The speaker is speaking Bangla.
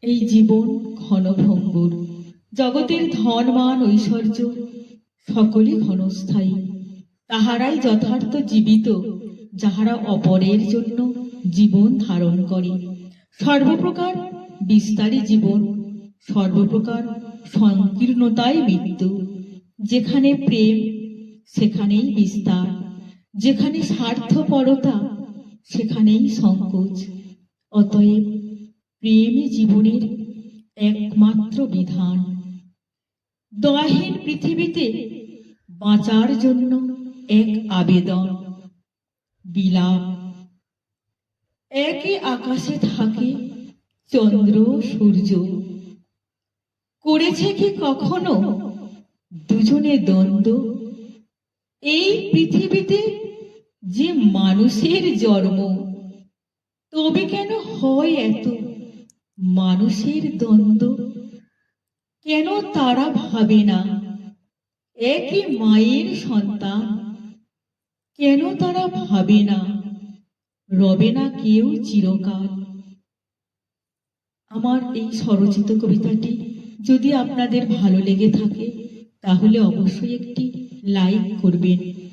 এই জীবন ক্ষণভঙ্গুর, জগতের ধন মান ঐশ্বর্য সকলই ক্ষণস্থায়ী। তাহারাই যথার্থ জীবিত, যাহারা অপরের জন্য জীবন ধারণ করে। সর্বপ্রকার বিস্তারী জীবন, সর্বপ্রকার সংকীর্ণতায় মৃত্যু। যেখানে প্রেম সেখানেই বিস্তার, যেখানে স্বার্থপরতা সেখানেই সংকোচ। অতএব প্রেমই জীবনের একমাত্র বিধান। দয়াহীন পৃথিবীতে বাঁচার জন্য এক আবেদন, বিলাপ। একই আকাশে থাকে চন্দ্র সূর্য, করেছে কি কখনো দুজনে দ্বন্দ্ব? এই পৃথিবীতে যে মানুষের জন্ম, তবে কেন হয় এত মানুষের দ্বন্দ্ব? কেন তারা ভাবে না একই মায়ের সন্তান? কেন তারা ভাবে না রবে না কেউ চিরকাল? আমার এই স্বরচিত কবিতাটি যদি আপনাদের ভালো লেগে থাকে, তাহলে অবশ্যই একটি লাইক করবেন।